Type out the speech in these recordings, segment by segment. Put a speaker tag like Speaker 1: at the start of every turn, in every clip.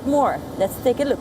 Speaker 1: more. Let's take a look.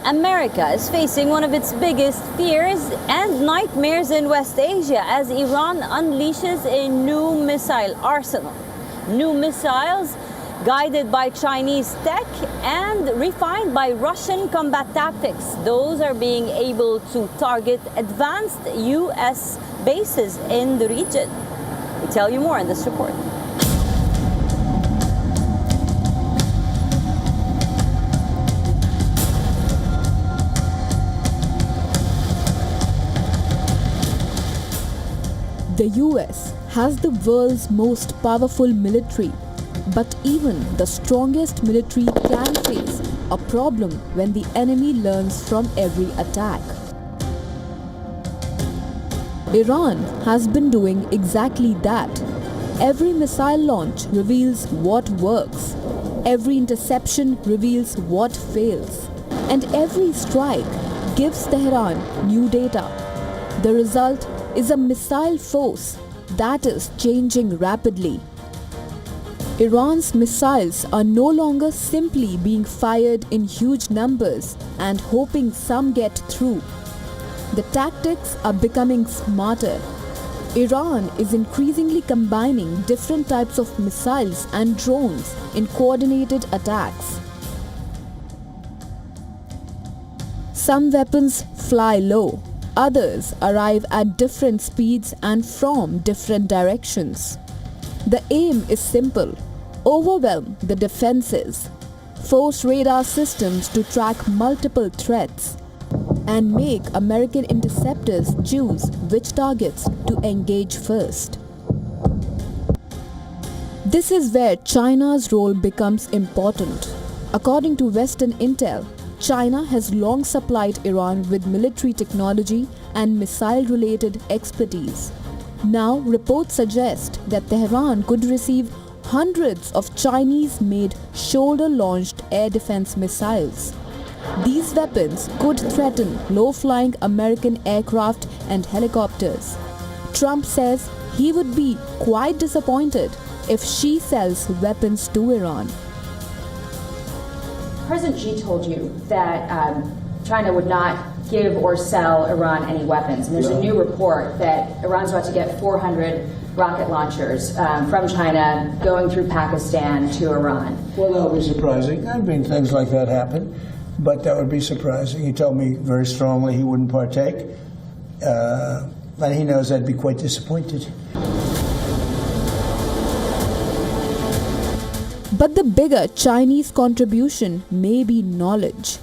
Speaker 1: America is facing one of its biggest fears and nightmares in West Asia as Iran unleashes a new missile arsenal. New missiles guided by Chinese tech and refined by Russian combat tactics. Those are being able to target advanced US bases in the region. We tell you more in this report.
Speaker 2: The US has the world's most powerful military, but even the strongest military can face a problem when the enemy learns from every attack. Iran has been doing exactly that. Every missile launch reveals what works, every interception reveals what fails, and every strike gives Tehran new data. The result is a missile force that is changing rapidly. Iran's missiles are no longer simply being fired in huge numbers and hoping some get through. The tactics are becoming smarter. Iran is increasingly combining different types of missiles and drones in coordinated attacks. Some weapons fly low. Others arrive at different speeds and from different directions. The aim is simple: overwhelm the defenses, force radar systems to track multiple threats, and make American interceptors choose which targets to engage first. This is where China's role becomes important. According to Western intel, China has long supplied Iran with military technology and missile-related expertise. Now, reports suggest that Tehran could receive hundreds of Chinese-made shoulder-launched air defense missiles. These weapons could threaten low-flying American aircraft and helicopters. Trump says he would be quite disappointed if she sells weapons to Iran.
Speaker 3: President Xi told you that China would not give or sell Iran any weapons. And there's a new report that Iran's about to get 400 rocket launchers from China going through Pakistan to Iran.
Speaker 4: Well, that would be surprising. I mean, things like that happen, but that would be surprising. He told me very strongly he wouldn't partake, and he knows I'd be quite disappointed.
Speaker 2: But the bigger Chinese contribution may be knowledge.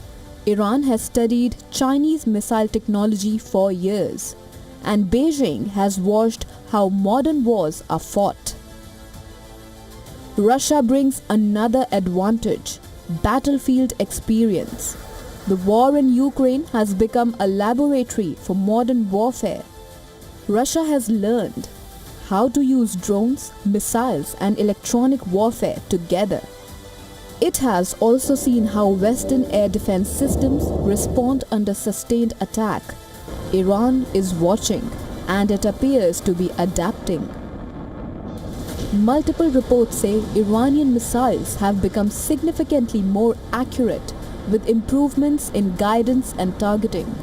Speaker 2: Iran has studied Chinese missile technology for years, and Beijing has watched how modern wars are fought. Russia brings another advantage: battlefield experience. The war in Ukraine has become a laboratory for modern warfare. Russia has learned how to use drones, missiles, and electronic warfare together. It has also seen how Western air defense systems respond under sustained attack. Iran is watching, and it appears to be adapting. Multiple reports say Iranian missiles have become significantly more accurate, with improvements in guidance and targeting.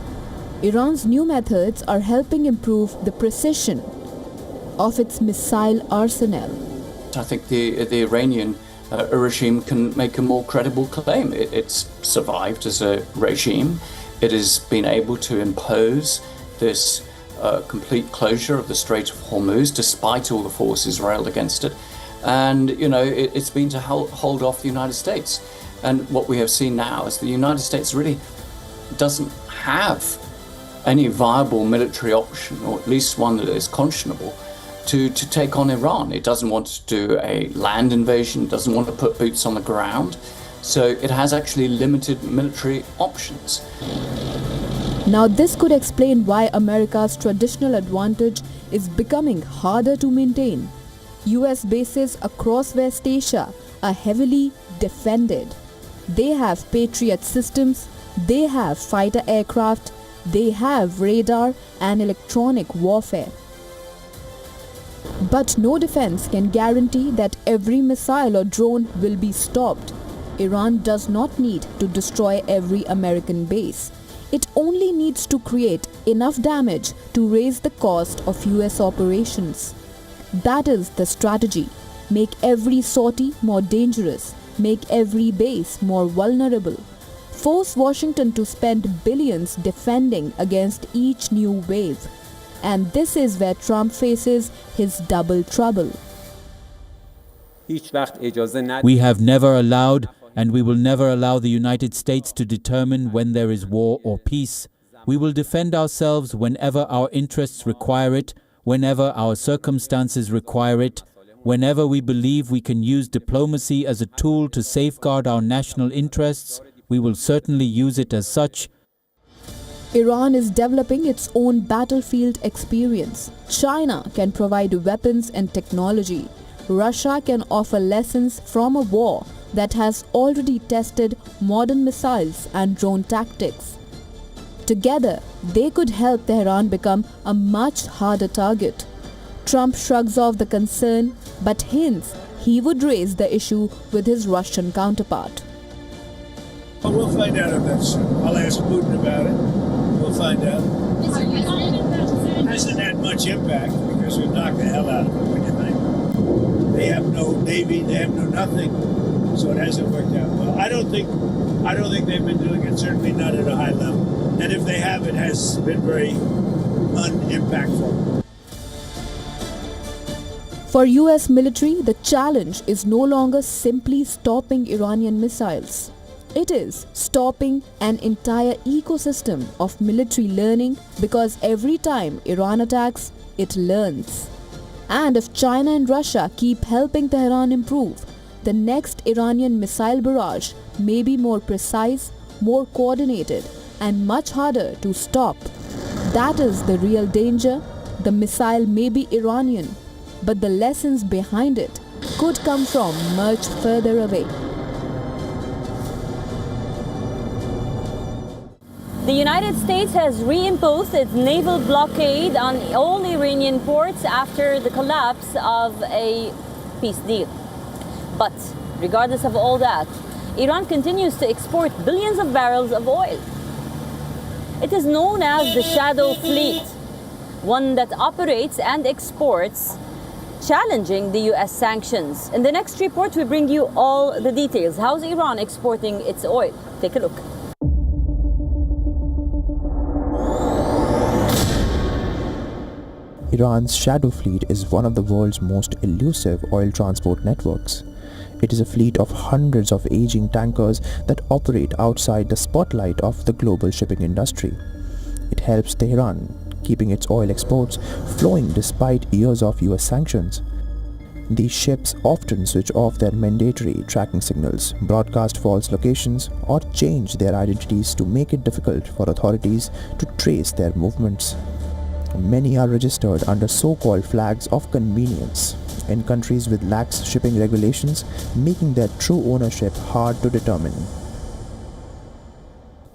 Speaker 2: Iran's new methods are helping improve the precision of its missile arsenal.
Speaker 5: I think the Iranian regime can make a more credible claim. It's survived as a regime. It has been able to impose this complete closure of the Strait of Hormuz despite all the forces railed against it. And, you know, it's been to hold off the United States. And what we have seen now is the United States really doesn't have any viable military option, or at least one that is conscionable, to take on Iran. It doesn't want to do a land invasion, doesn't want to put boots on the ground. So it has actually limited military options.
Speaker 2: Now this could explain why America's traditional advantage is becoming harder to maintain. US bases across West Asia are heavily defended. They have Patriot systems, they have fighter aircraft, they have radar and electronic warfare. But no defense can guarantee that every missile or drone will be stopped. Iran does not need to destroy every American base. It only needs to create enough damage to raise the cost of US operations. That is the strategy. Make every sortie more dangerous. Make every base more vulnerable. Force Washington to spend billions defending against each new wave. And this is where Trump faces his double trouble.
Speaker 6: We have never allowed and we will never allow the United States to determine when there is war or peace. We will defend ourselves whenever our interests require it, whenever our circumstances require it, whenever we believe we can use diplomacy as a tool to safeguard our national interests. We will certainly use it as such.
Speaker 2: Iran is developing its own battlefield experience. China can provide weapons and technology. Russia can offer lessons from a war that has already tested modern missiles and drone tactics. Together, they could help Tehran become a much harder target. Trump shrugs off the concern, but hints he would raise the issue with his Russian counterpart.
Speaker 7: Well, we'll find out if that's true. I'll ask Putin about it. We'll find out. It hasn't had much impact because we've knocked the hell out of them. What do you think? They have no navy, they have no nothing, so it hasn't worked out well. I don't think they've been doing it. Certainly not at a high level. And if they have, it has been very unimpactful.
Speaker 2: For US military, the challenge is no longer simply stopping Iranian missiles. It is stopping an entire ecosystem of military learning, because every time Iran attacks, it learns. And if China and Russia keep helping Tehran improve, the next Iranian missile barrage may be more precise, more coordinated, and much harder to stop. That is the real danger. The missile may be Iranian, but the lessons behind it could come from much further away.
Speaker 1: The United States has reimposed its naval blockade on all Iranian ports after the collapse of a peace deal. But regardless of all that, Iran continues to export billions of barrels of oil. It is known as the Shadow Fleet, one that operates and exports, challenging the US sanctions. In the next report, we bring you all the details. How's Iran exporting its oil? Take a look.
Speaker 8: Iran's Shadow Fleet is one of the world's most elusive oil transport networks. It is a fleet of hundreds of aging tankers that operate outside the spotlight of the global shipping industry. It helps Tehran, keeping its oil exports flowing despite years of US sanctions. These ships often switch off their mandatory tracking signals, broadcast false locations, or change their identities to make it difficult for authorities to trace their movements. Many are registered under so-called flags of convenience in countries with lax shipping regulations, making their true ownership hard to determine.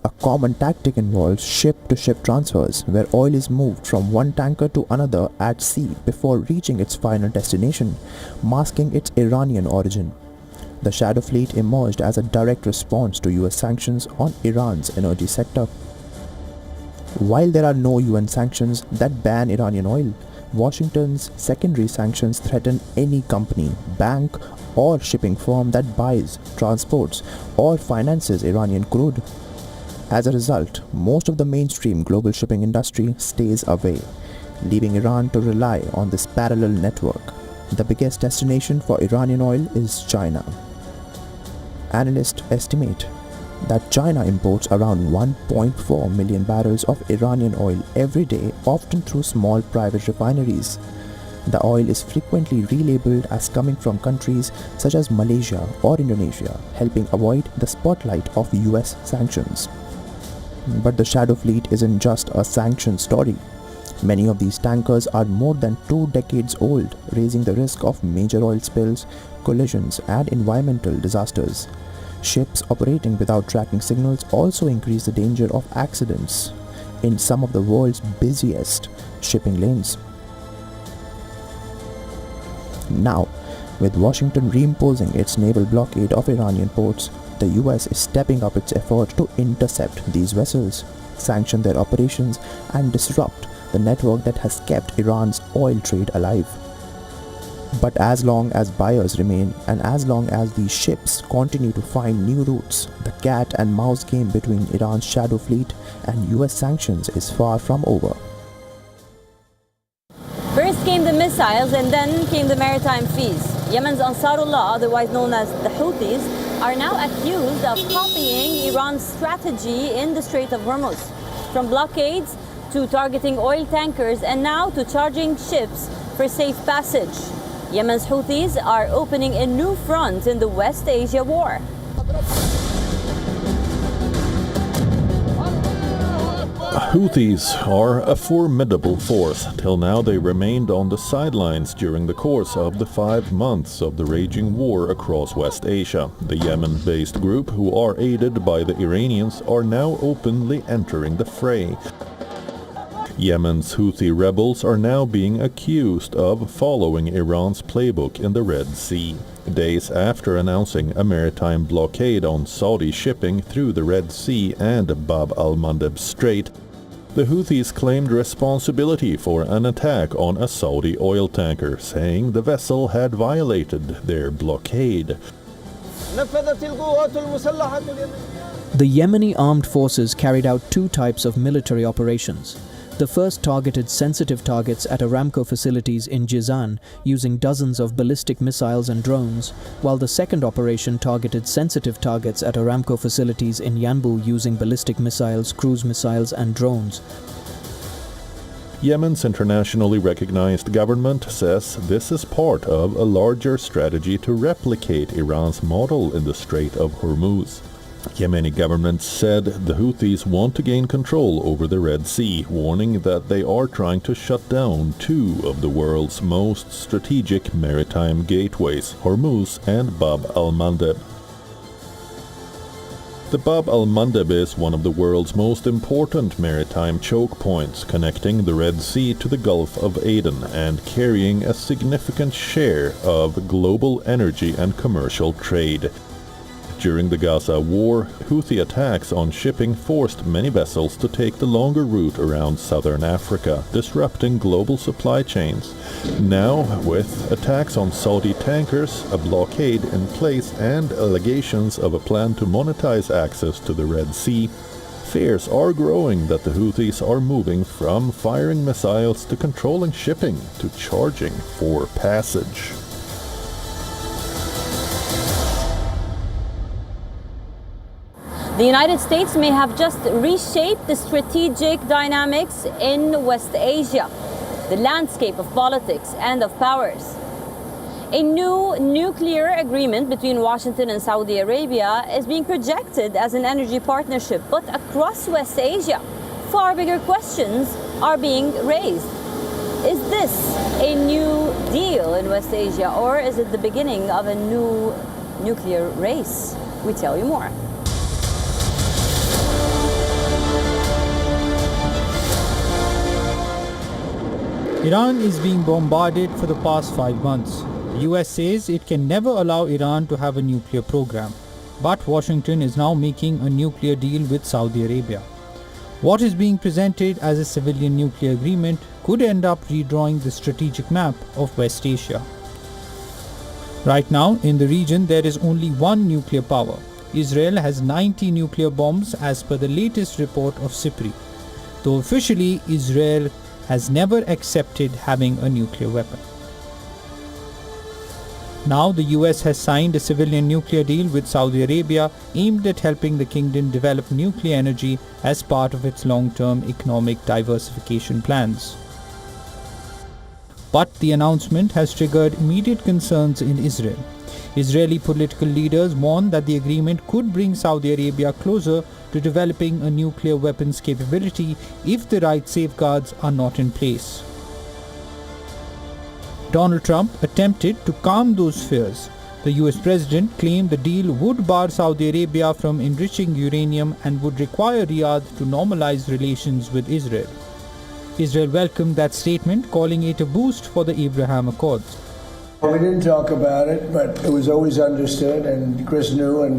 Speaker 8: A common tactic involves ship-to-ship transfers, where oil is moved from one tanker to another at sea before reaching its final destination, masking its Iranian origin. The Shadow Fleet emerged as a direct response to US sanctions on Iran's energy sector. While there are no UN sanctions that ban Iranian oil, Washington's secondary sanctions threaten any company, bank, or shipping firm that buys, transports, or finances Iranian crude. As a result, most of the mainstream global shipping industry stays away, leaving Iran to rely on this parallel network. The biggest destination for Iranian oil is China. Analysts estimate that China imports around 1.4 million barrels of Iranian oil every day, often through small private refineries. The oil is frequently relabeled as coming from countries such as Malaysia or Indonesia, helping avoid the spotlight of US sanctions. But the shadow fleet isn't just a sanction story. Many of these tankers are more than 2 decades old, raising the risk of major oil spills, collisions, and environmental disasters. Ships operating without tracking signals also increase the danger of accidents in some of the world's busiest shipping lanes. Now, with Washington reimposing its naval blockade of Iranian ports, the US is stepping up its effort to intercept these vessels, sanction their operations, and disrupt the network that has kept Iran's oil trade alive. But as long as buyers remain, and as long as these ships continue to find new routes, the cat and mouse game between Iran's shadow fleet and US sanctions is far from over.
Speaker 1: First came the missiles and then came the maritime fees. Yemen's Ansarullah, otherwise known as the Houthis, are now accused of copying Iran's strategy in the Strait of Hormuz. From blockades to targeting oil tankers and now to charging ships for safe passage. Yemen's Houthis are opening a new front in the West Asia war.
Speaker 9: Houthis are a formidable force. Till now they remained on the sidelines during the course of the 5 months of the raging war across West Asia. The Yemen-based group, who are aided by the Iranians, are now openly entering the fray. Yemen's Houthi rebels are now being accused of following Iran's playbook in the Red Sea. Days after announcing a maritime blockade on Saudi shipping through the Red Sea and Bab al-Mandeb Strait, the Houthis claimed responsibility for an attack on a Saudi oil tanker, saying the vessel had violated their blockade.
Speaker 10: The Yemeni armed forces carried out 2 types of military operations. The first targeted sensitive targets at Aramco facilities in Jizan using dozens of ballistic missiles and drones, while the second operation targeted sensitive targets at Aramco facilities in Yanbu using ballistic missiles, cruise missiles and drones.
Speaker 9: Yemen's internationally recognized government says this is part of a larger strategy to replicate Iran's model in the Strait of Hormuz. Yemeni government said the Houthis want to gain control over the Red Sea, warning that they are trying to shut down 2 of the world's most strategic maritime gateways, Hormuz and Bab al-Mandeb. The Bab al-Mandeb is one of the world's most important maritime choke points, connecting the Red Sea to the Gulf of Aden and carrying a significant share of global energy and commercial trade. During the Gaza war, Houthi attacks on shipping forced many vessels to take the longer route around southern Africa, disrupting global supply chains. Now, with attacks on Saudi tankers, a blockade in place, and allegations of a plan to monetize access to the Red Sea, fears are growing that the Houthis are moving from firing missiles to controlling shipping to charging for passage.
Speaker 1: The United States may have just reshaped the strategic dynamics in West Asia, the landscape of politics and of powers. A new nuclear agreement between Washington and Saudi Arabia is being projected as an energy partnership, but across West Asia, far bigger questions are being raised. Is this a new deal in West Asia, or is it the beginning of a new nuclear race? We tell you more.
Speaker 11: Iran is being bombarded for the past 5 months. The US says it can never allow Iran to have a nuclear program. But Washington is now making a nuclear deal with Saudi Arabia. What is being presented as a civilian nuclear agreement could end up redrawing the strategic map of West Asia. Right now, in the region, there is only one nuclear power. Israel has 90 nuclear bombs as per the latest report of SIPRI. Though officially, Israel has never accepted having a nuclear weapon. Now the US has signed a civilian nuclear deal with Saudi Arabia aimed at helping the kingdom develop nuclear energy as part of its long-term economic diversification plans. but the announcement has triggered immediate concerns in Israel. Israeli political leaders warn that the agreement could bring Saudi Arabia closer to developing a nuclear weapons capability if the right safeguards are not in place. Donald Trump attempted to calm those fears. The US president claimed the deal would bar Saudi Arabia from enriching uranium and would require Riyadh to normalize relations with Israel. Israel welcomed that statement, calling it a boost for the Abraham Accords.
Speaker 4: We didn't talk about it, but it was always understood, and Chris knew, and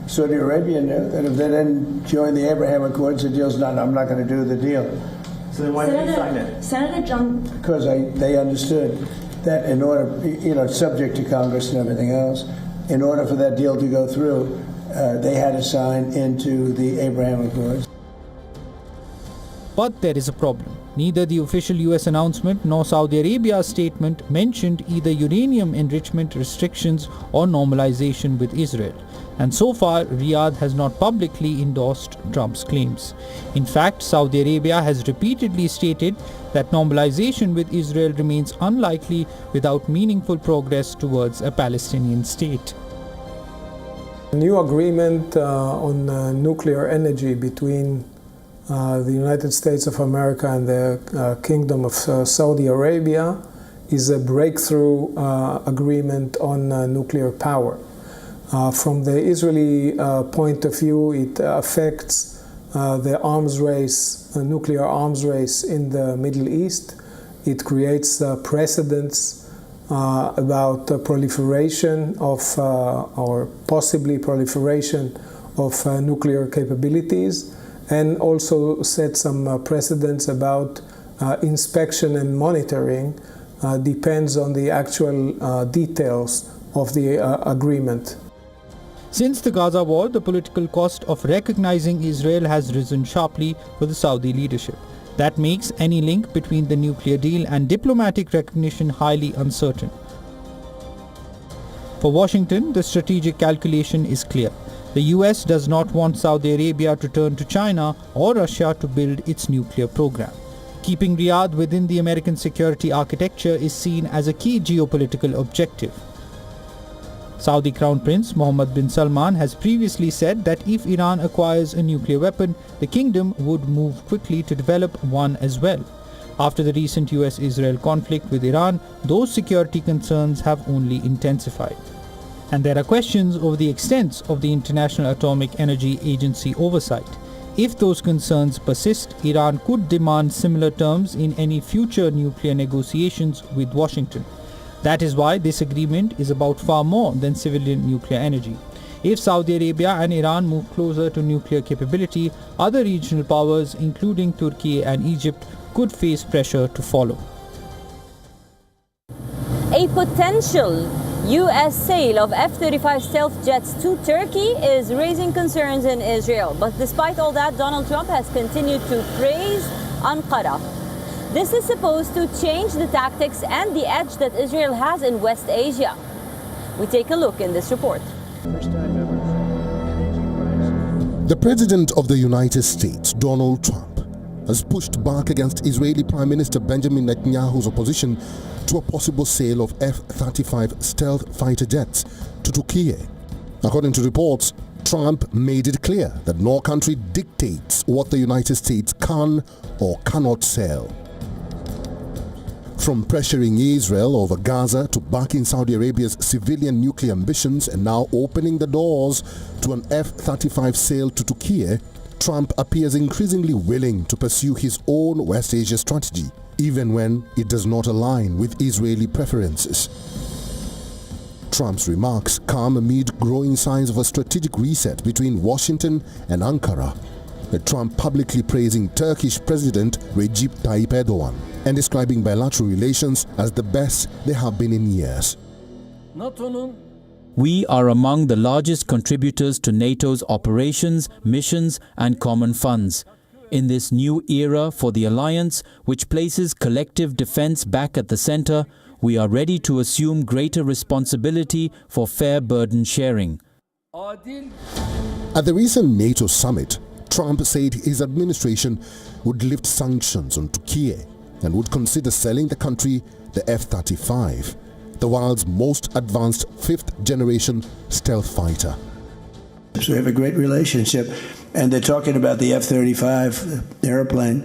Speaker 4: Saudi Arabia knew, that if they didn't join the Abraham Accords, the deal's not, I'm not going to do the deal.
Speaker 12: So then why did you sign it?
Speaker 3: Senator John...
Speaker 4: Because they understood that in order, subject to Congress and everything else, in order for that deal to go through, they had to sign into the Abraham Accords.
Speaker 11: But there is a problem. Neither the official US announcement nor Saudi Arabia's statement mentioned either uranium enrichment restrictions or normalization with Israel. And so far, Riyadh has not publicly endorsed Trump's claims. In fact, Saudi Arabia has repeatedly stated that normalization with Israel remains unlikely without meaningful progress towards a Palestinian state.
Speaker 13: A new agreement on nuclear energy between the United States of America and the Kingdom of Saudi Arabia is a breakthrough agreement on nuclear power. From the Israeli point of view, it affects the arms race, nuclear arms race in the Middle East. It creates precedents about proliferation of, or possibly proliferation of nuclear capabilities, and also set some precedents about inspection and monitoring. Depends on the actual details of the agreement.
Speaker 11: Since the Gaza war, the political cost of recognizing Israel has risen sharply for the Saudi leadership. That makes any link between the nuclear deal and diplomatic recognition highly uncertain. For Washington, the strategic calculation is clear. The US does not want Saudi Arabia to turn to China or Russia to build its nuclear program. Keeping Riyadh within the American security architecture is seen as a key geopolitical objective. Saudi Crown Prince Mohammed bin Salman has previously said that if Iran acquires a nuclear weapon, the kingdom would move quickly to develop one as well. After the recent US-Israel conflict with Iran, those security concerns have only intensified. And there are questions over the extent of the International Atomic Energy Agency oversight. If those concerns persist, Iran could demand similar terms in any future nuclear negotiations with Washington. That is why this agreement is about far more than civilian nuclear energy. If Saudi Arabia and Iran move closer to nuclear capability, other regional powers, including Turkey and Egypt, could face pressure to follow.
Speaker 1: A potential US sale of F-35 stealth jets to Turkey is raising concerns in Israel. But despite all that, Donald Trump has continued to praise Ankara. This is supposed to change the tactics and the edge that Israel has in West Asia. We take a look in this report.
Speaker 14: The President of the United States, Donald Trump, has pushed back against Israeli Prime Minister Benjamin Netanyahu's opposition to a possible sale of F-35 stealth fighter jets to Turkey. According to reports, Trump made it clear that no country dictates what the United States can or cannot sell. From pressuring Israel over Gaza to backing Saudi Arabia's civilian nuclear ambitions and now opening the doors to an F-35 sale to Turkey, Trump appears increasingly willing to pursue his own West Asia strategy, even when it does not align with Israeli preferences. Trump's remarks come amid growing signs of a strategic reset between Washington and Ankara, with Trump publicly praising Turkish President Recep Tayyip Erdogan and describing bilateral relations as the best they have been in years.
Speaker 6: We are among the largest contributors to NATO's operations, missions and common funds. In this new era for the alliance, which places collective defense back at the center, we are ready to assume greater responsibility for fair burden sharing.
Speaker 14: At the recent NATO summit, Trump said his administration would lift sanctions on Turkey and would consider selling the country the F-35, the world's most advanced fifth-generation stealth fighter.
Speaker 4: So we have a great relationship, and they're talking about the F-35 airplane,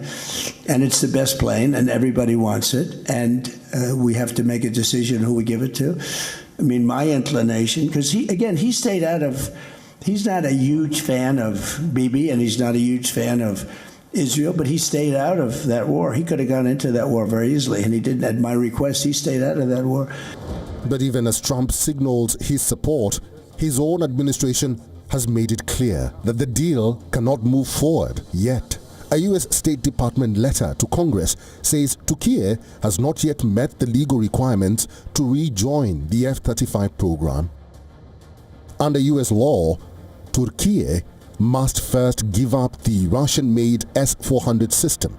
Speaker 4: and it's the best plane, and everybody wants it, and we have to make a decision who we give it to. I mean, my inclination, because he's stayed out of, he's not a huge fan of Bibi, and he's not a huge fan of Israel, but he stayed out of that war. He could have gone into that war very easily, and he didn't. At my request, he stayed out of that war.
Speaker 14: But even as Trump signals his support, his own administration has made it clear that the deal cannot move forward yet. A U.S. State Department letter to Congress says Turkey has not yet met the legal requirements to rejoin the F-35 program. Under U.S. law, Turkey must first give up the Russian-made S-400 system,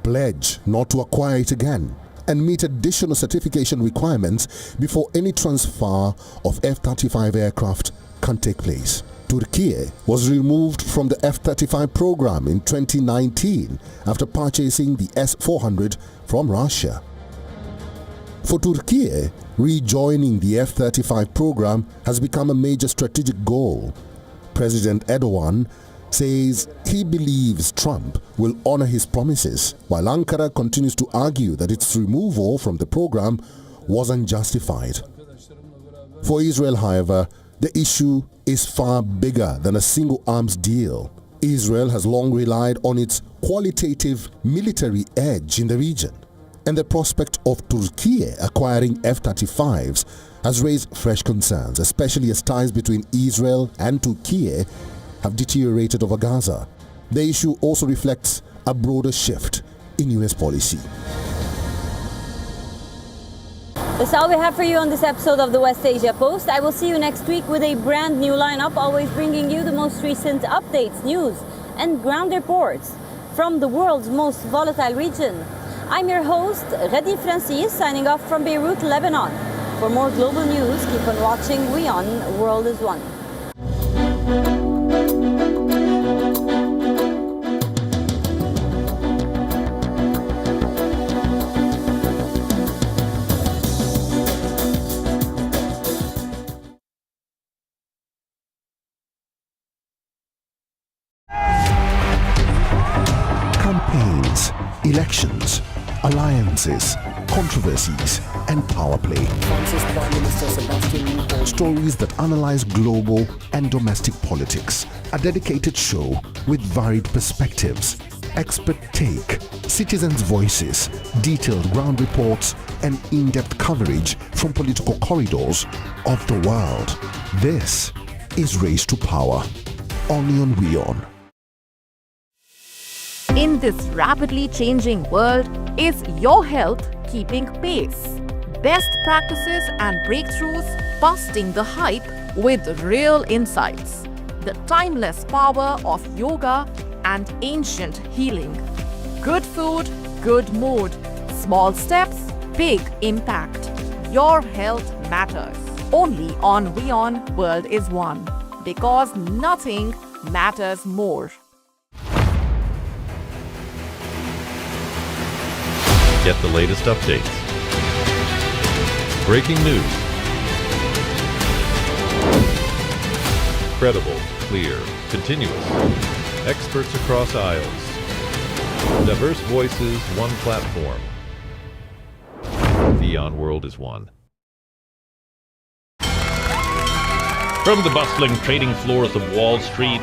Speaker 14: pledge not to acquire it again, and meet additional certification requirements before any transfer of F-35 aircraft can take place. Turkey was removed from the F-35 program in 2019 after purchasing the S-400 from Russia. For Turkey, rejoining the F-35 program has become a major strategic goal. President Erdogan says he believes Trump will honor his promises, while Ankara continues to argue that its removal from the program was unjustified. For Israel, however, the issue is far bigger than a single arms deal. Israel has long relied on its qualitative military edge in the region, and the prospect of Turkey acquiring F-35s has raised fresh concerns, especially as ties between Israel and Turkey have deteriorated over Gaza. The issue also reflects a broader shift in US policy.
Speaker 1: That's all we have for you on this episode of the West Asia Post. I will see you next week with a brand new lineup, always bringing you the most recent updates, news, and ground reports from the world's most volatile region. I'm your host, Redi Francis, signing off from Beirut, Lebanon. For more global news, keep on watching WION World is One.
Speaker 14: Campaigns, elections, alliances, controversies, and power play. Stories that analyze global and domestic politics. A dedicated show with varied perspectives, expert take, citizens' voices, detailed ground reports, and in-depth coverage from political corridors of the world. This is Race to Power, only on WION.
Speaker 15: In this rapidly changing world, is your health keeping pace? Best practices and breakthroughs, busting the hype with real insights. The timeless power of yoga and ancient healing. Good food, good mood. Small steps, big impact. Your health matters. Only on WION World is One. Because nothing matters more.
Speaker 9: Get the latest updates. Breaking news. Credible, clear, continuous. Experts across aisles. Diverse voices, one platform. WION World is One.
Speaker 16: From the bustling trading floors of Wall Street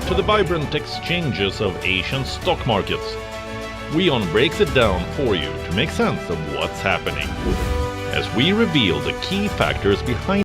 Speaker 16: to the vibrant exchanges of Asian stock markets, WION breaks it down for you to make sense of what's happening, as we reveal the key factors behind